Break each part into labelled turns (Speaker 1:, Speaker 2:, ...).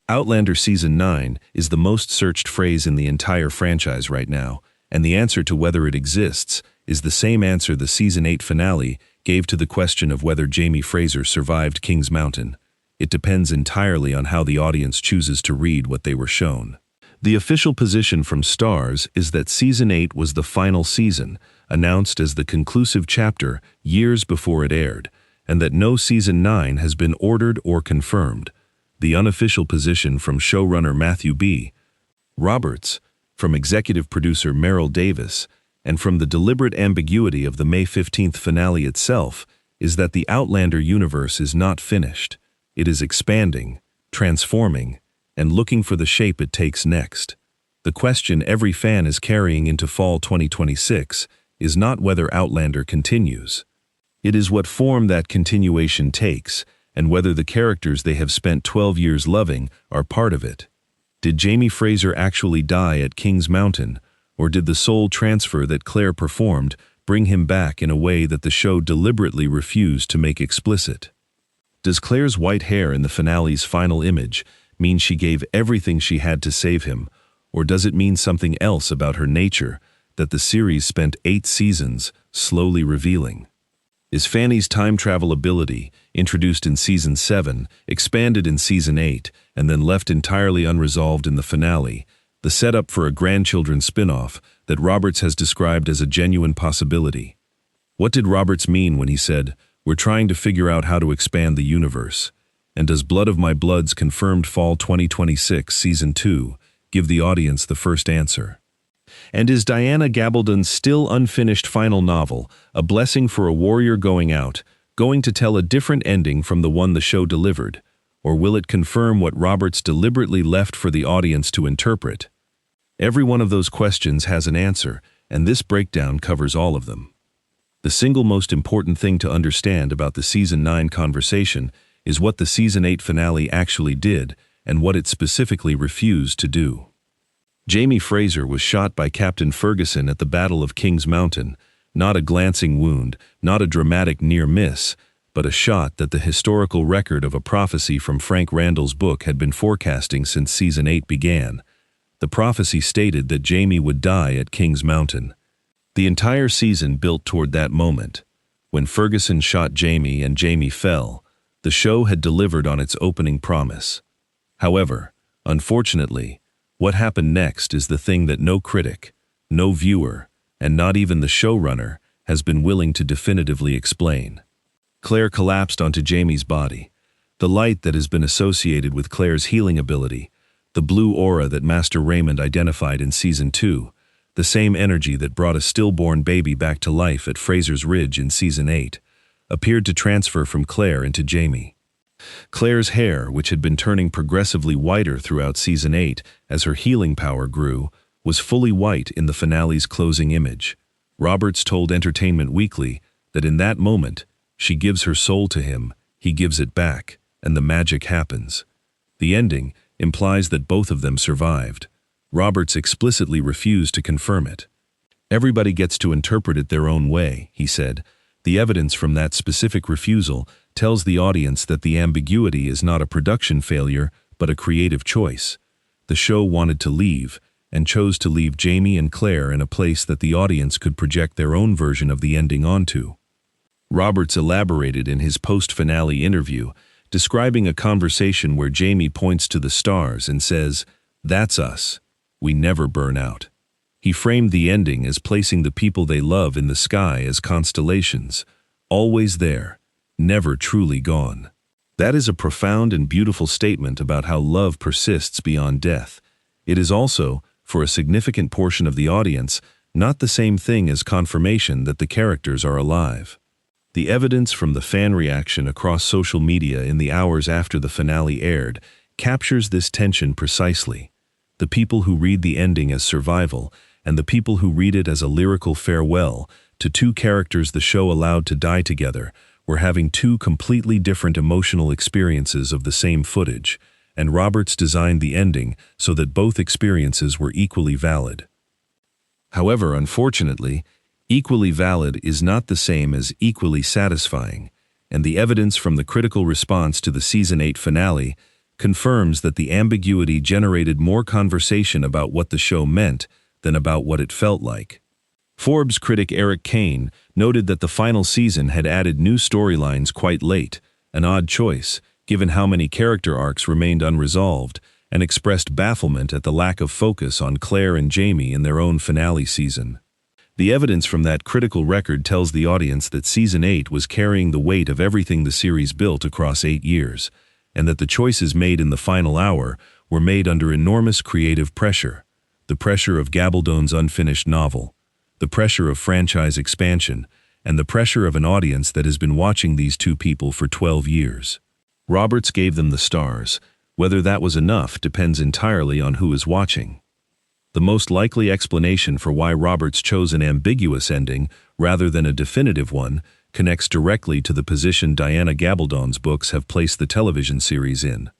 Speaker 1: Outlander Season 9 is the most searched phrase in the entire franchise right now, and the answer to whether it exists is the same answer the Season 8 finale gave to the question of whether Jamie Fraser survived King's Mountain. It depends entirely on how the audience chooses to read what they were shown. The official position from Starz is that Season 8 was the final season, announced as the conclusive chapter years before it aired, and that no Season 9 has been ordered or confirmed. The unofficial position from showrunner Matthew B. Roberts, from executive producer Meryl Davis, and from the deliberate ambiguity of the May 15th finale itself is that the Outlander universe is not finished. It is expanding, transforming, and looking for the shape it takes next. The question every fan is carrying into fall 2026 is not whether Outlander continues. It is what form that continuation takes, and whether the characters they have spent 12 years loving are part of it. Did Jamie Fraser actually die at King's Mountain, or did the soul transfer that Claire performed bring him back in a way that the show deliberately refused to make explicit? Does Claire's white hair in the finale's final image mean she gave everything she had to save him, or does it mean something else about her nature that the series spent 8 seasons slowly revealing? Is Fanny's time travel ability, introduced in Season 7, expanded in Season 8, and then left entirely unresolved in the finale, the setup for a grandchildren spinoff that Roberts has described as a genuine possibility? What did Roberts mean when he said, "We're trying to figure out how to expand the universe"? And does Blood of My Blood's confirmed fall 2026 Season 2 give the audience the first answer? And is Diana Gabaldon's still unfinished final novel, A Blessing for a Warrior Going Out, going to tell a different ending from the one the show delivered? Or will it confirm what Roberts deliberately left for the audience to interpret? Every one of those questions has an answer, and this breakdown covers all of them. The single most important thing to understand about the Season 9 conversation is what the Season 8 finale actually did and what it specifically refused to do. Jamie Fraser was shot by Captain Ferguson at the Battle of King's Mountain, not a glancing wound, not a dramatic near miss, but a shot that the historical record of a prophecy from Frank Randall's book had been forecasting since Season 8 began. The prophecy stated that Jamie would die at King's Mountain. The entire season built toward that moment. When Ferguson shot Jamie and Jamie fell, the show had delivered on its opening promise. However, unfortunately, what happened next is the thing that no critic, no viewer, and not even the showrunner has been willing to definitively explain. Claire collapsed onto Jamie's body. The light that has been associated with Claire's healing ability, the blue aura that Master Raymond identified in Season 2, the same energy that brought a stillborn baby back to life at Fraser's Ridge in Season 8, appeared to transfer from Claire into Jamie. Claire's hair, which had been turning progressively whiter throughout Season 8 as her healing power grew, was fully white in the finale's closing image. Roberts told Entertainment Weekly that in that moment, she gives her soul to him, he gives it back, and the magic happens. The ending implies that both of them survived. Roberts explicitly refused to confirm it. Everybody gets to interpret it their own way, he said. The evidence from that specific refusal tells the audience that the ambiguity is not a production failure, but a creative choice. The show wanted to leave, and chose to leave Jamie and Claire in a place that the audience could project their own version of the ending onto. Roberts elaborated in his post-finale interview, describing a conversation where Jamie points to the stars and says, "That's us. We never burn out." He framed the ending as placing the people they love in the sky as constellations, always there, never truly gone. That is a profound and beautiful statement about how love persists beyond death. It is also, for a significant portion of the audience, not the same thing as confirmation that the characters are alive. The evidence from the fan reaction across social media in the hours after the finale aired captures this tension precisely. The people who read the ending as survival, and the people who read it as a lyrical farewell to two characters the show allowed to die together, were having two completely different emotional experiences of the same footage, and Roberts designed the ending so that both experiences were equally valid. However, unfortunately, equally valid is not the same as equally satisfying, and the evidence from the critical response to the Season 8 finale confirms that the ambiguity generated more conversation about what the show meant than about what it felt like. Forbes critic Eric Kane noted that the final season had added new storylines quite late, an odd choice, given how many character arcs remained unresolved, and expressed bafflement at the lack of focus on Claire and Jamie in their own finale season. The evidence from that critical record tells the audience that Season 8 was carrying the weight of everything the series built across 8 years, and that the choices made in the final hour were made under enormous creative pressure, the pressure of Gabaldon's unfinished novel, the pressure of franchise expansion, and the pressure of an audience that has been watching these two people for 12 years. Roberts gave them the stars. Whether that was enough depends entirely on who is watching. The most likely explanation for why Roberts chose an ambiguous ending rather than a definitive one connects directly to the position Diana Gabaldon's books have placed the television series in.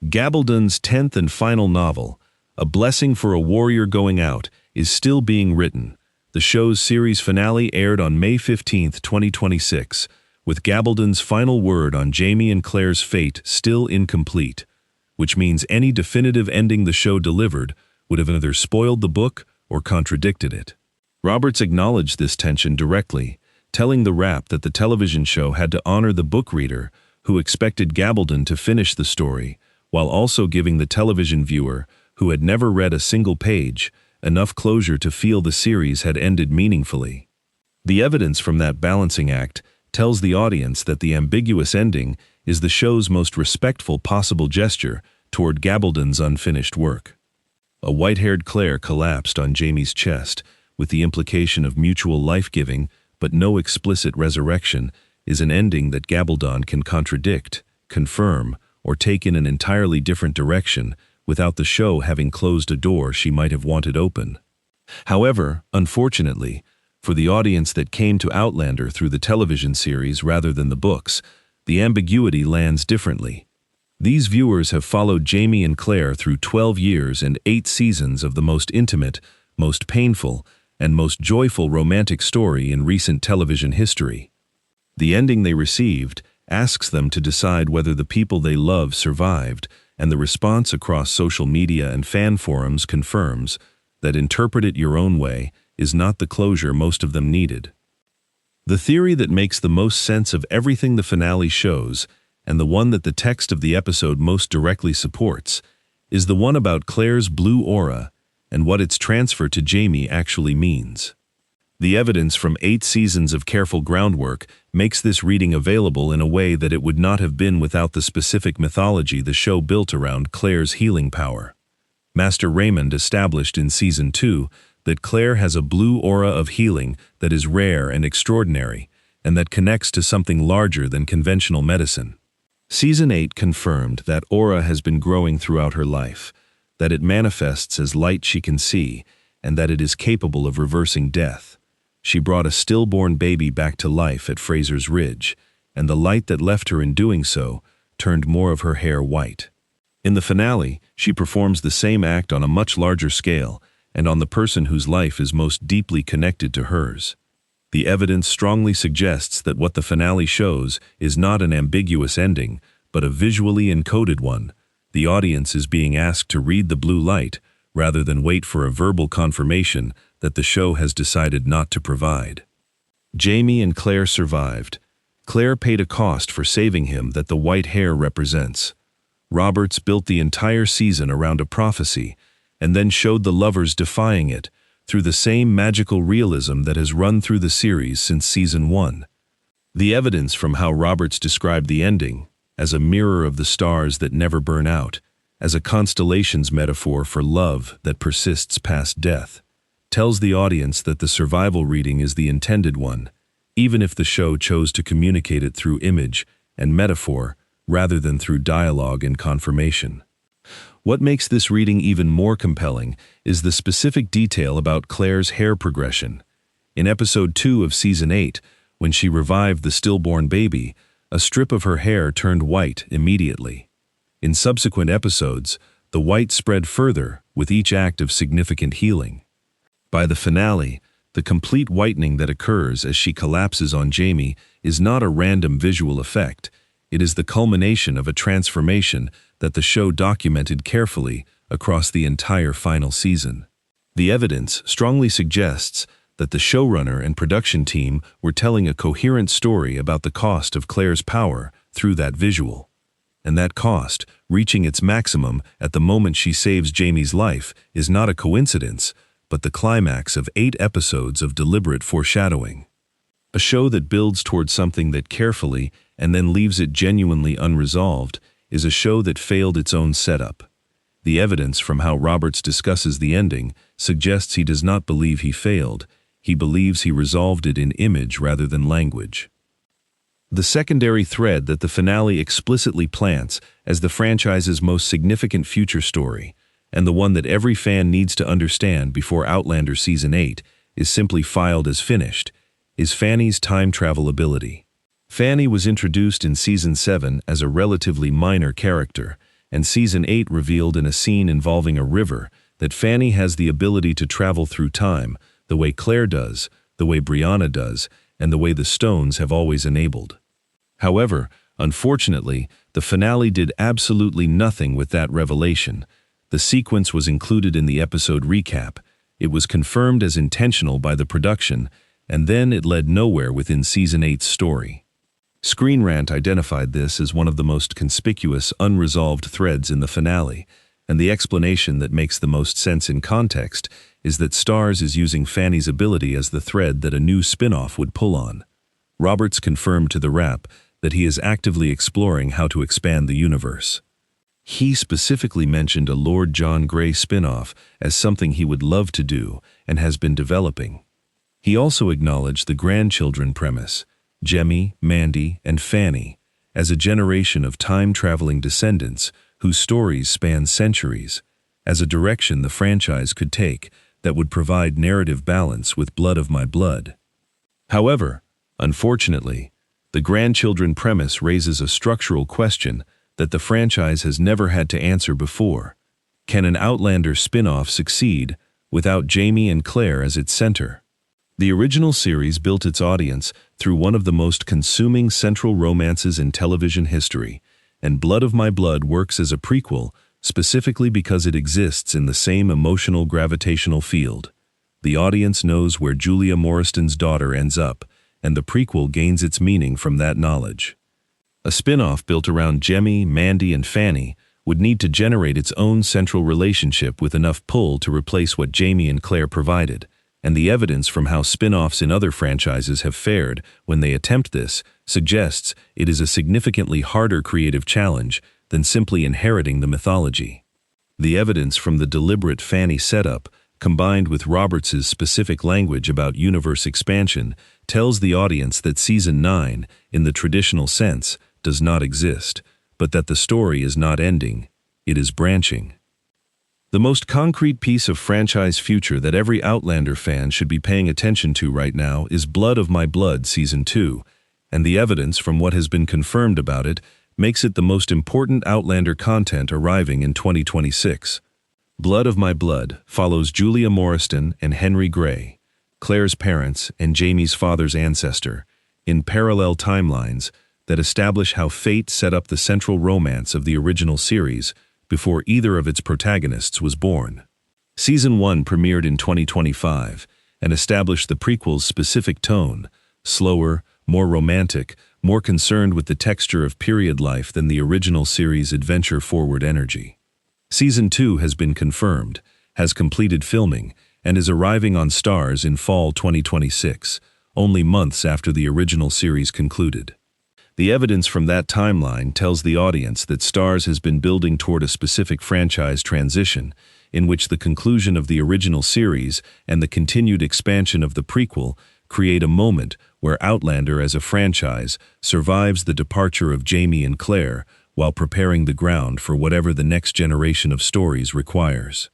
Speaker 1: Gabaldon's 10th and final novel, A Blessing for a Warrior Going Out, is still being written. The show's series finale aired on May 15, 2026, with Gabaldon's final word on Jamie and Claire's fate still incomplete, which means any definitive ending the show delivered would have either spoiled the book or contradicted it. Roberts acknowledged this tension directly, telling The Wrap that the television show had to honor the book reader who expected Gabaldon to finish the story, while also giving the television viewer, who had never read a single page, enough closure to feel the series had ended meaningfully. The evidence from that balancing act tells the audience that the ambiguous ending is the show's most respectful possible gesture toward Gabaldon's unfinished work. A white-haired Claire collapsed on Jamie's chest, with the implication of mutual life-giving but no explicit resurrection, is an ending that Gabaldon can contradict, confirm, or take in an entirely different direction without the show having closed a door she might have wanted open. However, unfortunately, for the audience that came to Outlander through the television series rather than the books, the ambiguity lands differently. These viewers have followed Jamie and Claire through 12 years and 8 seasons of the most intimate, most painful, and most joyful romantic story in recent television history. The ending they received asks them to decide whether the people they love survived, and the response across social media and fan forums confirms that interpret it your own way is not the closure most of them needed. The theory that makes the most sense of everything the finale shows, and the one that the text of the episode most directly supports, is the one about Claire's blue aura and what its transfer to Jamie actually means. The evidence from 8 seasons of careful groundwork makes this reading available in a way that it would not have been without the specific mythology the show built around Claire's healing power. Master Raymond established in Season 2 that Claire has a blue aura of healing that is rare and extraordinary, and that connects to something larger than conventional medicine. Season 8 confirmed that aura has been growing throughout her life, that it manifests as light she can see, and that it is capable of reversing death. She brought a stillborn baby back to life at Fraser's Ridge, and the light that left her in doing so turned more of her hair white. In the finale, she performs the same act on a much larger scale, and on the person whose life is most deeply connected to hers. The evidence strongly suggests that what the finale shows is not an ambiguous ending, but a visually encoded one. The audience is being asked to read the blue light, rather than wait for a verbal confirmation that the show has decided not to provide. Jamie and Claire survived. Claire paid a cost for saving him that the white hair represents. Roberts built the entire season around a prophecy, and then showed the lovers defying it through the same magical realism that has run through the series since Season 1. The evidence from how Roberts described the ending, as a mirror of the stars that never burn out, as a constellation's metaphor for love that persists past death, tells the audience that the survival reading is the intended one, even if the show chose to communicate it through image and metaphor rather than through dialogue and confirmation. What makes this reading even more compelling is the specific detail about Claire's hair progression. In Episode 2 of Season 8, when she revived the stillborn baby, a strip of her hair turned white immediately. In subsequent episodes, the white spread further with each act of significant healing. By the finale, the complete whitening that occurs as she collapses on Jamie is not a random visual effect. It is the culmination of a transformation that the show documented carefully across the entire final season. The evidence strongly suggests that the showrunner and production team were telling a coherent story about the cost of Claire's power through that visual. And that cost, reaching its maximum at the moment she saves Jamie's life, is not a coincidence, but the climax of 8 episodes of deliberate foreshadowing. A show that builds towards something that carefully and then leaves it genuinely unresolved is a show that failed its own setup. The evidence from how Roberts discusses the ending suggests he does not believe he failed. He believes he resolved it in image rather than language. The secondary thread that the finale explicitly plants as the franchise's most significant future story, and the one that every fan needs to understand before Outlander Season 8 is simply filed as finished, is Fanny's time travel ability. Fanny was introduced in Season 7 as a relatively minor character, and Season 8 revealed in a scene involving a river that Fanny has the ability to travel through time, the way Claire does, the way Brianna does, and the way the Stones have always enabled. However, unfortunately, the finale did absolutely nothing with that revelation. The sequence was included in the episode recap, it was confirmed as intentional by the production, and then it led nowhere within Season 8's story. Screen Rant identified this as one of the most conspicuous unresolved threads in the finale, and the explanation that makes the most sense in context is that Starz is using Fanny's ability as the thread that a new spin-off would pull on. Roberts confirmed to The Wrap that he is actively exploring how to expand the universe. He specifically mentioned a Lord John Grey spin-off as something he would love to do and has been developing. He also acknowledged the grandchildren premise, Jemmy, Mandy, and Fanny, as a generation of time-traveling descendants whose stories span centuries, as a direction the franchise could take that would provide narrative balance with Blood of My Blood. However, unfortunately, the grandchildren premise raises a structural question that the franchise has never had to answer before. Can an Outlander spin-off succeed without Jamie and Claire as its center? The original series built its audience through one of the most consuming central romances in television history, and Blood of My Blood works as a prequel specifically because it exists in the same emotional gravitational field. The audience knows where Julia Morriston's daughter ends up, and the prequel gains its meaning from that knowledge. A spin-off built around Jemmy, Mandy, and Fanny would need to generate its own central relationship with enough pull to replace what Jamie and Claire provided, and the evidence from how spin-offs in other franchises have fared when they attempt this suggests it is a significantly harder creative challenge than simply inheriting the mythology. The evidence from the deliberate Fanny setup, combined with Roberts's specific language about universe expansion, tells the audience that Season 9, in the traditional sense, does not exist, but that the story is not ending, it is branching. The most concrete piece of franchise future that every Outlander fan should be paying attention to right now is Blood of My Blood Season 2, and the evidence from what has been confirmed about it makes it the most important Outlander content arriving in 2026. Blood of My Blood follows Julia Morriston and Henry Grey, Claire's parents and Jamie's father's ancestor, in parallel timelines that establish how fate set up the central romance of the original series before either of its protagonists was born. Season 1 premiered in 2025 and established the prequel's specific tone, slower, more romantic, more concerned with the texture of period life than the original series' adventure-forward energy. Season 2 has been confirmed, has completed filming, and is arriving on Starz in fall 2026, only months after the original series concluded. The evidence from that timeline tells the audience that Starz has been building toward a specific franchise transition, in which the conclusion of the original series and the continued expansion of the prequel create a moment where Outlander as a franchise survives the departure of Jamie and Claire while preparing the ground for whatever the next generation of stories requires.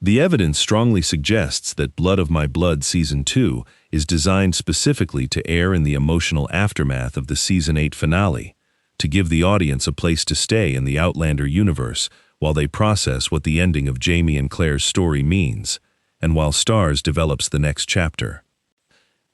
Speaker 1: The evidence strongly suggests that Blood of My Blood Season 2 is designed specifically to air in the emotional aftermath of the Season 8 finale, to give the audience a place to stay in the Outlander universe while they process what the ending of Jamie and Claire's story means, and while Starz develops the next chapter.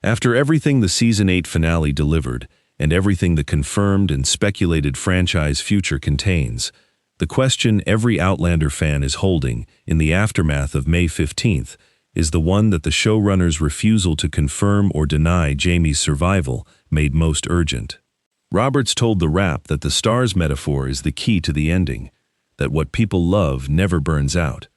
Speaker 1: After everything the Season 8 finale delivered, and everything the confirmed and speculated franchise future contains, The question every Outlander fan is holding in the aftermath of May 15th is the one that the showrunner's refusal to confirm or deny Jamie's survival made most urgent. Roberts told The Wrap that the stars metaphor is the key to the ending, that what people love never burns out,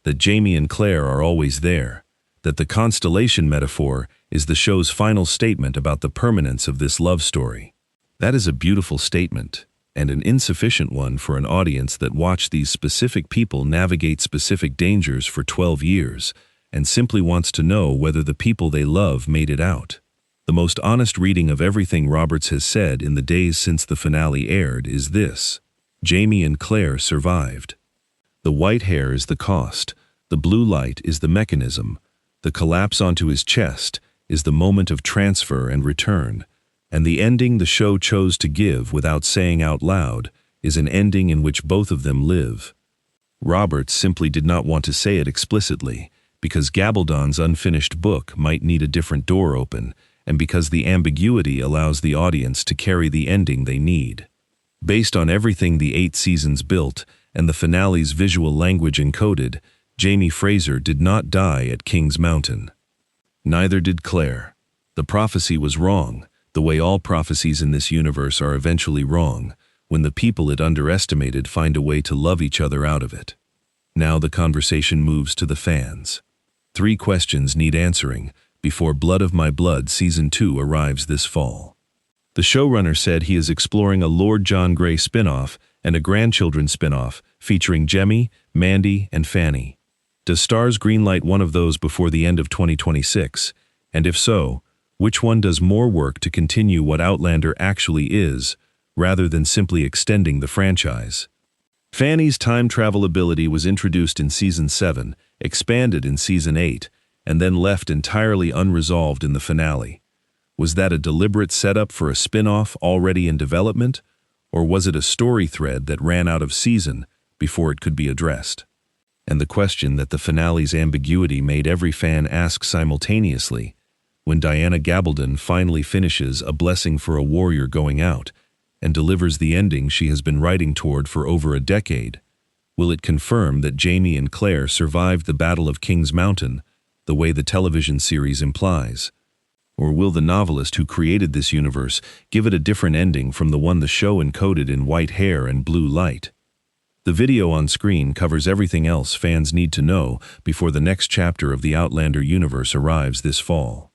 Speaker 1: that Jamie and Claire are always there, that the constellation metaphor is the show's final statement about the permanence of this love story. That is a beautiful statement, and an insufficient one for an audience that watched these specific people navigate specific dangers for 12 years and simply wants to know whether the people they love made it out. The most honest reading of everything Roberts has said in the days since the finale aired is this: Jamie and Claire survived. The white hair is the cost, the blue light is the mechanism, the collapse onto his chest is the moment of transfer and return, and the ending the show chose to give without saying out loud is an ending in which both of them live. Roberts simply did not want to say it explicitly, because Gabaldon's unfinished book might need a different door open, and because the ambiguity allows the audience to carry the ending they need. Based on everything the 8 seasons built and the finale's visual language encoded, Jamie Fraser did not die at King's Mountain. Neither did Claire. The prophecy was wrong, the way all prophecies in this universe are eventually wrong, when the people it underestimated find a way to love each other out of it. Now the conversation moves to the fans. 3 questions need answering before Blood of My Blood Season 2 arrives this fall. The showrunner said he is exploring a Lord John Grey spinoff and a grandchildren spinoff featuring Jemmy, Mandy, and Fanny. Does Starz greenlight one of those before the end of 2026? And if so, which one does more work to continue what Outlander actually is, rather than simply extending the franchise? Fanny's time travel ability was introduced in Season 7, expanded in Season 8, and then left entirely unresolved in the finale. Was that a deliberate setup for a spin-off already in development, or was it a story thread that ran out of season before it could be addressed? And the question that the finale's ambiguity made every fan ask simultaneously: when Diana Gabaldon finally finishes A Blessing for a Warrior Going Out and delivers the ending she has been writing toward for over a decade, will it confirm that Jamie and Claire survived the Battle of King's Mountain the way the television series implies? Or will the novelist who created this universe give it a different ending from the one the show encoded in white hair and blue light? The video on screen covers everything else fans need to know before the next chapter of the Outlander universe arrives this fall.